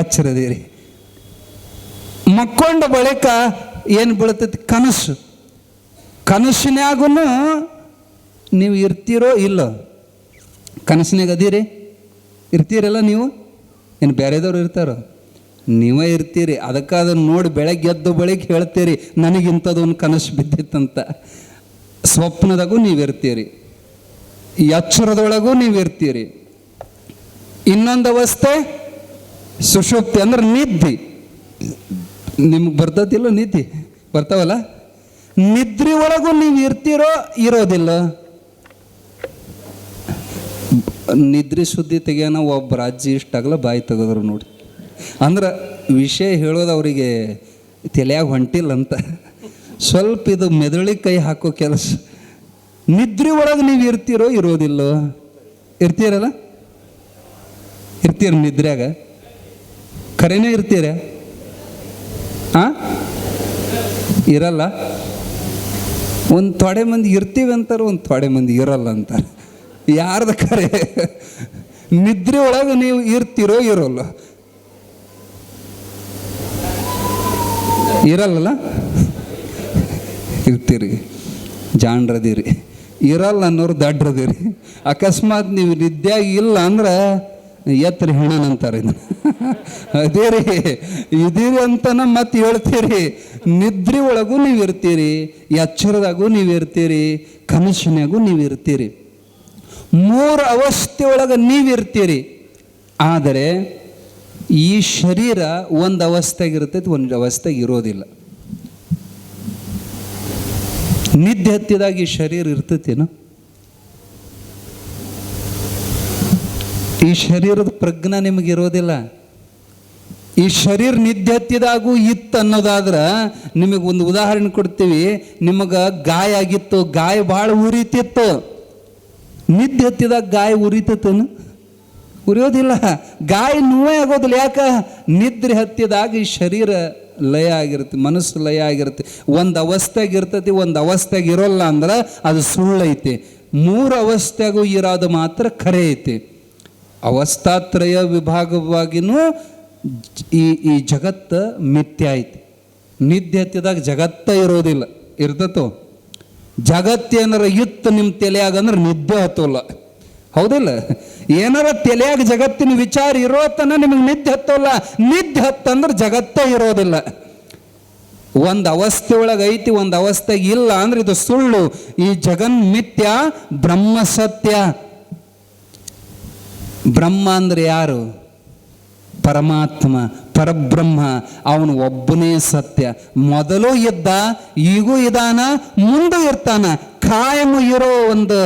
ಎಚ್ಚರದಿರಿ. ಮಕ್ಕೊಂಡ ಬಳಿಕ ಏನು ಬೀಳ್ತೈತಿ? ಕನಸು. ಕನಸಿನಾಗೂ ನೀವು ಇರ್ತೀರೋ ಇಲ್ಲೋ? ಕನಸಿನಾಗ ಅದೀರಿ? ಇರ್ತೀರಲ್ಲ ನೀವು? ಏನು ಬೇರೆದವ್ರು ಇರ್ತಾರೋ? ನೀವೇ ಇರ್ತೀರಿ. ಅದಕ್ಕೆ ಅದನ್ನು ನೋಡಿ ಬೆಳಗ್ಗೆ ಎದ್ದು ಬಳಿಕ ಹೇಳ್ತೀರಿ ನನಗಿಂಥದ್ದು ಒಂದು ಕನಸು ಬಿದ್ದಿತ್ತಂತ. ಸ್ವಪ್ನದಾಗೂ ನೀವಿರ್ತೀರಿ, ಎಚ್ಚರದೊಳಗೂ ನೀವಿರ್ತೀರಿ. ಇನ್ನೊಂದು ಅವಸ್ಥೆ ಸುಷುಪ್ತಿ, ಅಂದ್ರೆ ನಿದ್ದೆ. ನಿಮ್ಗೆ ಬರ್ತದಿಲ್ಲ? ನಿದ್ದೆ ಬರ್ತಾವಲ್ಲ. ನಿದ್ರೆ ಒಳಗೂ ನೀವು ಇರ್ತೀರೋ ಇರೋದಿಲ್ಲ? ನಿದ್ರೆ ಸುದ್ದಿ ತೆಗಿಯೋಣ ಒಬ್ಬ ಅಜ್ಜಿ ಇಷ್ಟಾಗಲ್ಲ ಬಾಯಿ ತೆಗೆದ್ರು ನೋಡಿ. ಅಂದ್ರೆ ವಿಷಯ ಹೇಳೋದು ಅವರಿಗೆ ತಲೆಯಾಗ ಹೊಂಟಿಲ್ಲ ಅಂತ. ಸ್ವಲ್ಪ ಇದು ಮೆದುಳಿಗೆ ಕೈ ಹಾಕೋ ಕೆಲಸ. ನಿದ್ರೆ ಒಳಗೆ ನೀವು ಇರ್ತೀರೋ ಇರೋದಿಲ್ಲೋ? ಇರ್ತೀರಲ್ಲ? ಇರ್ತೀರ ನಿದ್ರ್ಯಾಗ? ಖರೇನೇ ಇರ್ತೀರ? ಇರಲ್ಲ. ಒಂದು ಥೋಡೆ ಮಂದಿ ಇರ್ತೀವಿ ಅಂತಾರೆ, ಒಂದು ಥೋಡೆ ಮಂದಿ ಇರಲ್ಲ ಅಂತಾರೆ. ಯಾರ್ದ ಖರೆ? ನಿದ್ರೆ ಒಳಗೆ ನೀವು ಇರ್ತೀರೋ ಇರೋಲ್ಲ? ಇರಲ್ಲ. ಇರ್ತೀರಿ, ಜಾಣ್ರದಿರಿ. ಇರಲ್ಲ ಅನ್ನೋರು ದಡ್ರದಿರಿ. ಅಕಸ್ಮಾತ್ ನೀವು ನಿದ್ಯಾಗಿ ಇಲ್ಲ ಅಂದ್ರೆ ಎತ್ತರ ಹೆಣನಂತಾರೆ. ಅದೇ ರೀ, ಇದೀರಿ ಅಂತನ ಮತ್ತೆ ಹೇಳ್ತೀರಿ. ನಿದ್ರೆ ಒಳಗೂ ನೀವು ಇರ್ತೀರಿ, ಎಚ್ಚರದಾಗೂ ನೀವು ಇರ್ತೀರಿ, ಕನಸಿನಾಗೂ ನೀವು ಇರ್ತೀರಿ. 3 ಅವಸ್ಥೆ ಒಳಗೆ ನೀವಿರ್ತೀರಿ. ಆದರೆ ಈ ಶರೀರ ಒಂದು ಅವಸ್ಥೆಗೆ ಇರ್ತೈತಿ, ಒಂದು ಅವಸ್ಥೆಗೆ ಇರೋದಿಲ್ಲ. ನಿದ್ದೆ ಹತ್ತಿದಾಗ ಈ ಶರೀರ ಇರ್ತೈತೇನು? ಈ ಶರೀರದ ಪ್ರಜ್ಞೆ ನಿಮಗಿರೋದಿಲ್ಲ. ಈ ಶರೀರ ನಿದ್ದೆ ಹತ್ತಿದಾಗೂ ಇತ್ತು ಅನ್ನೋದಾದ್ರೆ ನಿಮಗೆ ಒಂದು ಉದಾಹರಣೆ ಕೊಡ್ತೀವಿ. ನಿಮಗೆ ಗಾಯ ಆಗಿತ್ತು, ಗಾಯ ಭಾಳ ಉರಿತಿತ್ತು. ನಿದ್ದೆ ಹತ್ತಿದಾಗ ಗಾಯ ಉರಿತೇನು? ಉರಿಯೋದಿಲ್ಲ. ಗಾಯ ನೋವೇ ಆಗೋದಿಲ್ಲ. ಯಾಕೆ? ನಿದ್ರೆ ಹತ್ತಿದಾಗ ಈ ಶರೀರ ಲಯ ಆಗಿರುತ್ತೆ, ಮನಸ್ಸು ಲಯ ಆಗಿರುತ್ತೆ. ಒಂದು ಅವಸ್ಥೆಗೆ ಇರ್ತೈತಿ, ಒಂದು ಅವಸ್ಥೆಗೆ ಇರೋಲ್ಲ ಅಂದ್ರೆ ಅದು ಸುಳ್ಳೈತಿ. 3 ಅವಸ್ಥೆಗೂ ಇರೋದು ಮಾತ್ರ ಖರೆ ಐತಿ. ಅವಸ್ಥಾತ್ರಯ ವಿಭಾಗವಾಗಿನೂ ಈ ಜಗತ್ತು ಮಿಥ್ಯ ಐತಿ. ನಿದ್ದೆ ಹತ್ತಿದಾಗ ಜಗತ್ತ ಇರೋದಿಲ್ಲ. ಇರ್ತತೋ? ಜಗತ್ತೇನಾರ ಇತ್ತು ನಿಮ್ಮ ತಲೆಯಾಗಂದ್ರೆ ನಿದ್ದೆ ಹತ್ತೋಲ್ಲ. ಹೌದಿಲ್ಲ? ಏನಾರ ತಲೆಯಾಗ ಜಗತ್ತಿನ ವಿಚಾರ ಇರೋತನ ನಿಮಗೆ ನಿದ್ದೆ ಹತ್ತೋಲ್ಲ. ನಿದ್ದೆ ಹತ್ತಂದ್ರೆ ಜಗತ್ತೇ ಇರೋದಿಲ್ಲ. ಒಂದು ಅವಸ್ಥೆ ಒಳಗೆ ಐತಿ, ಒಂದು ಅವಸ್ಥೆಗೆ ಇಲ್ಲ ಅಂದ್ರೆ ಇದು ಸುಳ್ಳು. ಈ ಜಗನ್ ಮಿಥ್ಯ, ಬ್ರಹ್ಮ ಸತ್ಯ. ಬ್ರಹ್ಮ ಅಂದ್ರೆ ಯಾರು? ಪರಮಾತ್ಮ, ಪರಬ್ರಹ್ಮ. ಅವನು ಒಬ್ಬನೇ ಸತ್ಯ. ಮೊದಲು ಇದ್ದ, ಈಗೂ ಇದಾನ, ಮುಂದೆ ಇರ್ತಾನ. ಕಾಯಂ ಇರೋ ಒಂದು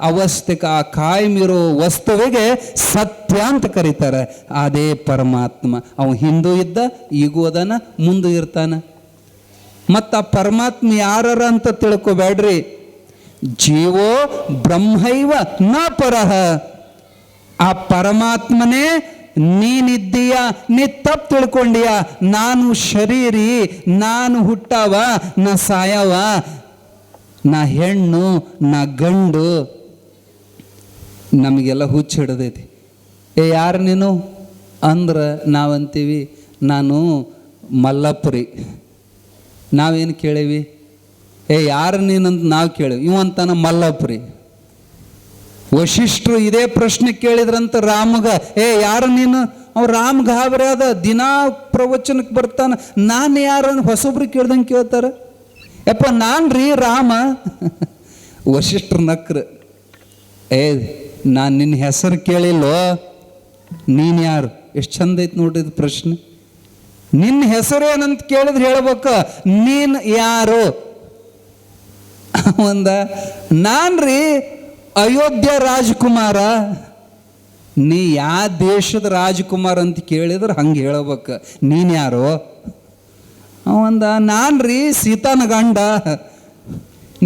ಅವಸ್ಥೆಗೆ, ಆ ಕಾಯಂ ಇರೋ ವಸ್ತುವಿಗೆ ಸತ್ಯ ಅಂತ ಕರೀತಾರೆ. ಅದೇ ಪರಮಾತ್ಮ. ಅವನು ಹಿಂದೂ ಇದ್ದ, ಈಗೂ ಅದಾನ, ಮುಂದೆ ಇರ್ತಾನ. ಮತ್ತು ಆ ಪರಮಾತ್ಮ ಯಾರ ಅಂತ ತಿಳ್ಕೊಬೇಡ್ರಿ. ಜೀವೋ ಬ್ರಹ್ಮೈವ ನ ಪರಹ. ಆ ಪರಮಾತ್ಮನೇ ನೀನಿದ್ದೀಯ. ನೀ ತಪ್ಪು ತಿಳ್ಕೊಂಡೀಯ. ನಾನು ಶರೀರಿ, ನಾನು ಹುಟ್ಟವ, ನಾ ಸಾಯವ, ನಾ ಹೆಣ್ಣು, ನಾ ಗಂಡು. ನಮಗೆಲ್ಲ ಹುಚ್ಚು ಹಿಡ್ದೈತಿ. ಯಾರು ನೀನು ಅಂದ್ರೆ ನಾವಂತೀವಿ ನಾನು ಮಲ್ಲಪ್ಪರಿ. ನಾವೇನು ಕೇಳೀವಿ? ಯಾರು ನೀನಂತ ನಾವು ಕೇಳೀವಿ. ಇವಂತಾನ ಮಲ್ಲಪ್ಪರಿ. ವಶಿಷ್ಠರು ಇದೇ ಪ್ರಶ್ನೆ ಕೇಳಿದ್ರಂತ ರಾಮಗ. ಯಾರು ನೀನು? ಅವ್ರು ರಾಮ್ ಗಾಬರಿ ಅದ. ದಿನಾ ಪ್ರವಚನಕ್ಕೆ ಬರ್ತಾನೆ. ನಾನು ಯಾರು? ಹೊಸೊಬ್ರು ಕೇಳ್ದಂಗೆ ಕೇಳ್ತಾರೆ. ಯಪ್ಪ ನಾನು ರೀ ರಾಮ. ವಶಿಷ್ಠರು ನಕ್ರು. ನಾನು ನಿನ್ನ ಹೆಸರು ಕೇಳಿಲ್ಲೋ, ನೀನು ಯಾರು? ಎಷ್ಟು ಚಂದ ಐತೆ ನೋಡಿದ ಪ್ರಶ್ನೆ. ನಿನ್ನ ಹೆಸರು ಏನಂತ ಕೇಳಿದ್ರೆ ಹೇಳ್ಬೇಕ, ನೀನು ಯಾರು? ಒಂದ ನಾನು ರೀ ಅಯೋಧ್ಯ ರಾಜಕುಮಾರ. ನೀ ಯಾವ ದೇಶದ ರಾಜಕುಮಾರ ಅಂತ ಕೇಳಿದ್ರೆ ಹಂಗೆ ಹೇಳ್ಬೇಕು. ನೀನು ಯಾರು? ಅವಂದ ನಾನು ರೀ ಸೀತಾನ ಗಂಡ.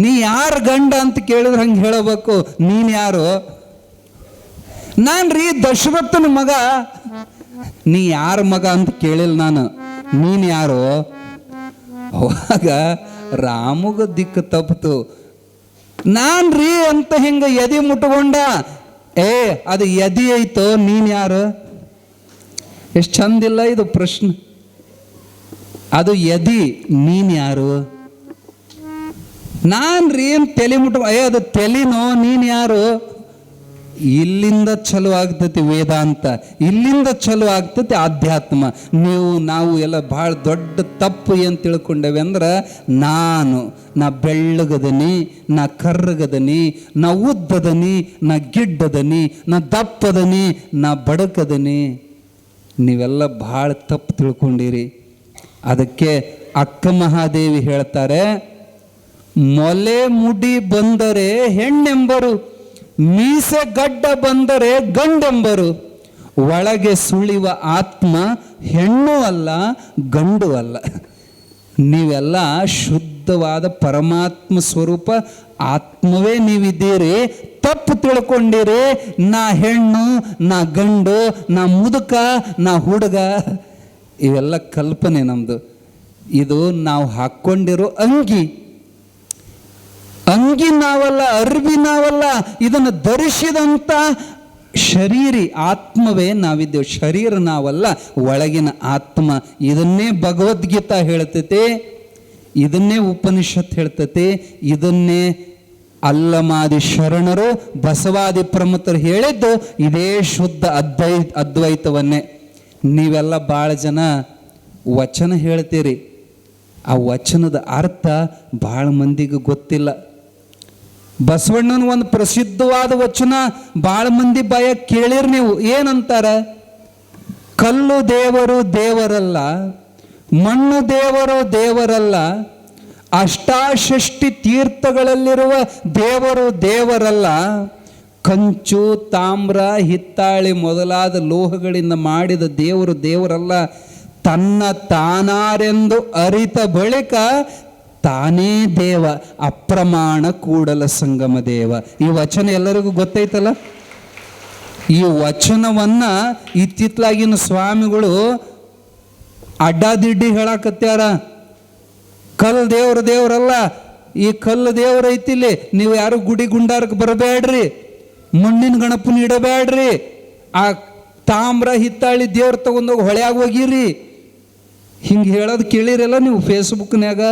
ನೀ ಯಾರ ಗಂಡ ಅಂತ ಕೇಳಿದ್ರೆ ಹಂಗೆ ಹೇಳಬೇಕು. ನೀನು ಯಾರು? ನಾನು ರೀ ದಶರಥನ ಮಗ. ನೀ ಯಾರ ಮಗ ಅಂತ ಕೇಳಿಲ್ಲ ನಾನು. ನೀನು ಯಾರು? ಅವಾಗ ರಾಮಗ ದಿಕ್ಕು ತಪ್ಪಿತು. ನಾನು ರೀ ಅಂತ ಹಿಂಗೆ ಎದೆ ಮುಟ್ಕೊಂಡ. ಅದು ಎದೆ ಐತೋ. ನೀನು ಯಾರು? ಎಷ್ಟು ಚಂದಿಲ್ಲ ಇದು ಪ್ರಶ್ನೆ. ಅದು ಎದಿ, ನೀನು ಯಾರು? ನಾನು ರೀ ತಲೆ ಮುಟ್ಟ, ಅದು ತಲೆನೋ, ನೀನು ಯಾರು? ಇಲ್ಲಿಂದ ಚಲೋ ಆಗ್ತತಿ ವೇದಾಂತ, ಇಲ್ಲಿಂದ ಚಲೋ ಆಗ್ತತಿ ಆಧ್ಯಾತ್ಮ. ನಾವು ಎಲ್ಲ ಭಾಳ ದೊಡ್ಡ ತಪ್ಪು ಏನು ತಿಳ್ಕೊಂಡೇವೆ ಅಂದ್ರೆ, ನಾ ಬೆಳ್ಳಗದನಿ, ನಾ ಕರ್ರಗದನಿ, ನಾ ಉದ್ದದನಿ, ನಾ ಗಿಡ್ಡದನಿ, ನಾ ದಪ್ಪದನಿ, ನಾ ಬಡಕದನಿ. ನೀವೆಲ್ಲ ಭಾಳ ತಪ್ಪು ತಿಳ್ಕೊಂಡಿರಿ. ಅದಕ್ಕೆ ಅಕ್ಕ ಮಹಾದೇವಿ ಹೇಳ್ತಾರೆ, ಮೊಲೆ ಮುಡಿ ಬಂದರೆ ಹೆಣ್ಣೆಂಬರು, ಮೀಸೆ ಗಡ್ಡ ಬಂದರೆ ಗಂಡೆಂಬರು. ಒಳಗೆ ಸುಳಿವ ಆತ್ಮ ಹೆಣ್ಣು ಅಲ್ಲ, ಗಂಡು ಅಲ್ಲ. ನೀವೆಲ್ಲ ಶುದ್ಧವಾದ ಪರಮಾತ್ಮ ಸ್ವರೂಪ ಆತ್ಮವೇ ನೀವಿದ್ದೀರಿ. ತಪ್ಪು ತಿಳ್ಕೊಂಡಿರಿ. ನಾ ಹೆಣ್ಣು, ನಾ ಗಂಡು, ನಾ ಮುದುಕ, ನಾ ಹುಡುಗ, ಇವೆಲ್ಲ ಕಲ್ಪನೆ ನಮ್ಮದು. ಇದು ನಾವು ಹಾಕ್ಕೊಂಡಿರೋ ಅಂಗಿ ನಾವಲ್ಲ, ಅರ್ಬಿ ನಾವಲ್ಲ. ಇದನ್ನು ಧರಿಸಿದಂಥ ಶರೀರಿ ಆತ್ಮವೇ ನಾವಿದ್ದೇವೆ. ಶರೀರ ನಾವಲ್ಲ, ಒಳಗಿನ ಆತ್ಮ. ಇದನ್ನೇ ಭಗವದ್ಗೀತಾ ಹೇಳ್ತೈತೆ, ಇದನ್ನೇ ಉಪನಿಷತ್ ಹೇಳ್ತೈತೆ, ಇದನ್ನೇ ಅಲ್ಲಮಾದಿ ಶರಣರು, ಬಸವಾದಿ ಪ್ರಮುಖರು ಹೇಳಿದ್ದು ಇದೇ ಶುದ್ಧ ಅದ್ವೈತವನ್ನೇ. ನೀವೆಲ್ಲ ಭಾಳ ಜನ ವಚನ ಹೇಳ್ತೀರಿ, ಆ ವಚನದ ಅರ್ಥ ಭಾಳ ಮಂದಿಗೆ ಗೊತ್ತಿಲ್ಲ. ಬಸವಣ್ಣನ ಒಂದು ಪ್ರಸಿದ್ಧವಾದ ವಚನ ಭಾಳ ಮಂದಿ ಬಾಯ ಕೇಳಿರಿ ನೀವು. ಏನಂತಾರ? ಕಲ್ಲು ದೇವರು ದೇವರಲ್ಲ, ಮಣ್ಣು ದೇವರು ದೇವರಲ್ಲ, ಅಷ್ಟಾಷಷ್ಟಿ ತೀರ್ಥಗಳಲ್ಲಿರುವ ದೇವರು ದೇವರಲ್ಲ, ಕಂಚು, ತಾಮ್ರ, ಹಿತ್ತಾಳಿ ಮೊದಲಾದ ಲೋಹಗಳಿಂದ ಮಾಡಿದ ದೇವರು ದೇವರಲ್ಲ, ತನ್ನ ತಾನಾರೆಂದು ಅರಿತ ಬಳಿಕ ತಾನೇ ದೇವ, ಅಪ್ರಮಾಣ ಕೂಡಲ ಸಂಗಮ ದೇವ. ಈ ವಚನ ಎಲ್ಲರಿಗೂ ಗೊತ್ತೈತಲ್ಲ. ಈ ವಚನವನ್ನ ಇತ್ತಿತ್ತಲಾಗಿನ ಸ್ವಾಮಿಗಳು ಅಡ್ಡಾದಿಡ್ಡಿ ಹೇಳಕತ್ಯಾರ. ಕಲ್ಲು ದೇವರಲ್ಲ, ಈ ಕಲ್ಲು ದೇವ್ರ ಐತಿಲ್ಲಿ, ನೀವು ಯಾರು ಗುಡಿ ಗುಂಡಾರಕ್ಕೆ ಬರಬೇಡ್ರಿ, ಮಣ್ಣಿನ ಗಣಪನ ಇಡಬೇಡ್ರಿ, ಆ ತಾಮ್ರ ಹಿತ್ತಾಳಿ ದೇವ್ರ ತಗೊಂಡೋಗಿ ಹೊಳೆಯಾಗ ಹೋಗಿರಿ, ಹಿಂಗೆ ಹೇಳೋದು ಕೇಳಿರಲ್ಲ ನೀವು. ಫೇಸ್ಬುಕ್ನ್ಯಾಗ,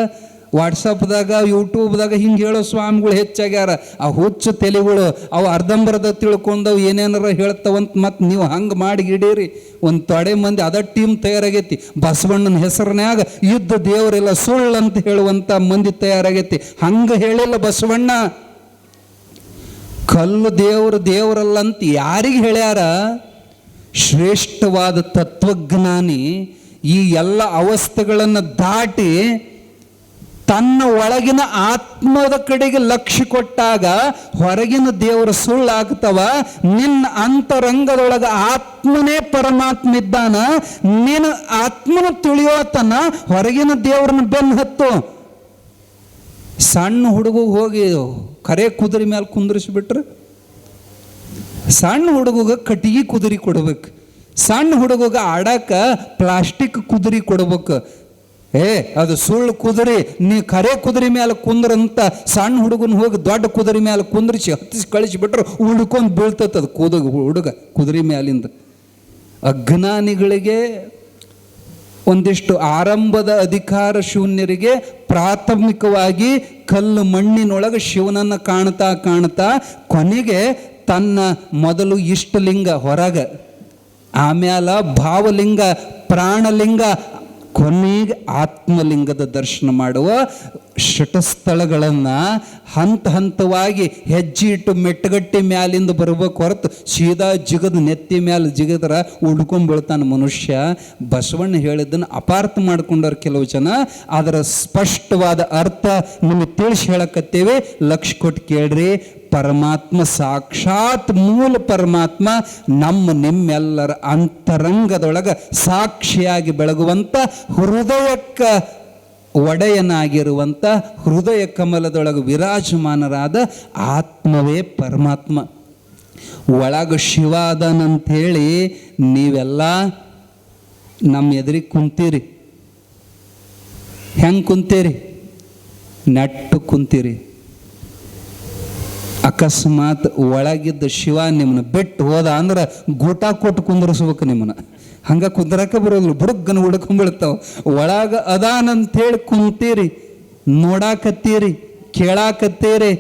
ವಾಟ್ಸಪ್ದಾಗ, ಯೂಟ್ಯೂಬ್ದಾಗ ಹಿಂಗೆ ಹೇಳೋ ಸ್ವಾಮಿಗಳು ಹೆಚ್ಚಾಗ್ಯಾರ. ಆ ಹುಚ್ಚು ತಲೆಗಳು ಅವು ಅರ್ಧಂಬರ್ಧ ತಿಳ್ಕೊಂಡವು ಏನೇನಾರ ಹೇಳ್ತಾವಂತ ಮತ್ತು ನೀವು ಹಂಗೆ ಮಾಡಿ ಗಿಡೀರಿ. ಒಂದು ತೊಡೆ ಮಂದಿ ಅದ ಟೀಮ್ ತಯಾರಾಗೈತಿ. ಬಸವಣ್ಣನ ಹೆಸರಿನ್ಯಾಗ ಯುದ್ಧ ದೇವರೆಲ್ಲ ಸುಳ್ಳು ಅಂತ ಹೇಳುವಂಥ ಮಂದಿ ತಯಾರಾಗೈತಿ. ಹಂಗೆ ಹೇಳಿಲ್ಲ ಬಸವಣ್ಣ. ಕಲ್ಲು ದೇವರಲ್ಲ ಅಂತ ಯಾರಿಗೆ ಹೇಳ್ಯಾರ? ಶ್ರೇಷ್ಠವಾದ ತತ್ವಜ್ಞಾನಿ ಈ ಎಲ್ಲ ಅವಸ್ಥೆಗಳನ್ನು ದಾಟಿ ತನ್ನ ಒಳಗಿನ ಆತ್ಮದ ಕಡೆಗೆ ಲಕ್ಷ್ಯ ಕೊಟ್ಟಾಗ ಹೊರಗಿನ ದೇವರು ಸುಳ್ಳಾಗ್ತವ. ನಿನ್ನ ಅಂತರಂಗದೊಳಗೆ ಆತ್ಮನೇ ಪರಮಾತ್ಮ ಇದ್ದಾನ. ನಿನ್ನ ಆತ್ಮನ ತಿಳಿಯೋತನ ಹೊರಗಿನ ದೇವ್ರನ್ನ ಬೆನ್ನು ಹತ್ತು. ಸಣ್ಣ ಹುಡುಗ ಹೋಗಿ ಕರೆ ಕುದುರೆ ಮೇಲೆ ಕುಂದ್ರಿಸ್ಬಿಟ್ರೆ, ಸಣ್ಣ ಹುಡುಗ ಕಟ್ಟಿಗೆ ಕುದುರೆ ಕೊಡ್ಬೇಕು, ಸಣ್ಣ ಹುಡುಗ ಆಡಕ ಪ್ಲಾಸ್ಟಿಕ್ ಕುದುರೆ ಕೊಡ್ಬೇಕು. ಅದು ಸುಳ್ಳು ಕುದುರೆ, ನೀ ಕರೆ ಕುದುರೆ ಮೇಲೆ ಕುಂದ್ರಂತ ಸಣ್ಣ ಹುಡುಗನ ಹೋಗಿ ದೊಡ್ಡ ಕುದುರೆ ಮೇಲೆ ಕುಂದ್ರಿಸಿ ಹತ್ತಿಸಿ ಕಳಿಸಿಬಿಟ್ರೆ ಉಳ್ಕೊಂಡು ಬೀಳ್ತದ ಹುಡುಗ ಕುದುರೆ ಮೇಲಿಂದ. ಅಜ್ಞಾನಿಗಳಿಗೆ, ಒಂದಿಷ್ಟು ಆರಂಭದ ಅಧಿಕಾರ ಶೂನ್ಯರಿಗೆ ಪ್ರಾಥಮಿಕವಾಗಿ ಕಲ್ಲು ಮಣ್ಣಿನೊಳಗೆ ಶಿವನನ್ನು ಕಾಣ್ತಾ ಕೊನೆಗೆ ತನ್ನ ಮೊದಲು ಇಷ್ಟಲಿಂಗ ಹೊರಗೆ, ಆಮ್ಯಾಲ ಭಾವಲಿಂಗ, ಪ್ರಾಣಲಿಂಗ, ಕೊನೆಗೆ ಆತ್ಮಲಿಂಗದ ದರ್ಶನ ಮಾಡುವ ಶಟಸ್ಥಳಗಳನ್ನು ಹಂತವಾಗಿ ಹೆಜ್ಜೆ ಇಟ್ಟು ಮೆಟ್ಟಗಟ್ಟಿ ಮ್ಯಾಲಿಂದ ಬರ್ಬೇಕು ಹೊರತು ಸೀದಾ ಜಿಗದ ನೆತ್ತಿ ಮ್ಯಾಲೆ ಜಿಗದ್ರ ಉಳ್ಕೊಂಡ್ಬೀಳ್ತಾನೆ ಮನುಷ್ಯ. ಬಸವಣ್ಣ ಹೇಳಿದ್ದನ್ನು ಅಪಾರ್ಥ ಮಾಡ್ಕೊಂಡವ್ರು ಕೆಲವು ಜನ. ಅದರ ಸ್ಪಷ್ಟವಾದ ಅರ್ಥ ನಿಮಗೆ ತಿಳಿಸಿ ಹೇಳಕತ್ತೇವೆ, ಲಕ್ಷ್ಯ ಕೊಟ್ಟು ಕೇಳ್ರಿ. ಪರಮಾತ್ಮ ಸಾಕ್ಷಾತ್ ಮೂಲ ಪರಮಾತ್ಮ ನಿಮ್ಮೆಲ್ಲರ ಅಂತರಂಗದೊಳಗೆ ಸಾಕ್ಷಿಯಾಗಿ ಬೆಳಗುವಂಥ, ಹೃದಯಕ್ಕೆ ಒಡೆಯನಾಗಿರುವಂಥ, ಹೃದಯ ಕಮಲದೊಳಗೆ ವಿರಾಜಮಾನರಾದ ಆತ್ಮವೇ ಪರಮಾತ್ಮ. ಒಳಗೆ ಶಿವ ಅದಾನಂಥೇಳಿ ನೀವೆಲ್ಲ ನಮ್ಮ ಎದುರಿಗೆ ಕುಂತೀರಿ. ಹೆಂಗೆ ಕುಂತೀರಿ? ನೆಟ್ಟು ಕುಂತೀರಿ. ಅಕಸ್ಮಾತ್ ಒಳಗಿದ್ದ ಶಿವ ನಿಮ್ಮನ್ನ ಬಿಟ್ಟು ಹೋದ ಅಂದ್ರೆ ಗೂಟ ಕೊಟ್ಟು ಕುಂದ್ರಿಸ್ಬೇಕು ನಿಮ್ಮನ್ನ. ಹಂಗೆ ಕುಂದ್ರಕ್ಕೆ ಬರೋದಿಲ್ಲ, ಬುಡುಗನ ಹುಡ್ಕೊಂಡ್ಬಿಡ್ತಾವ. ಒಳಗೆ ಅದಾನಂತೇಳಿ ಕುಂತೀರಿ, ನೋಡಾಕತ್ತೀರಿ, ಕೇಳಾಕತ್ತೀರಿ,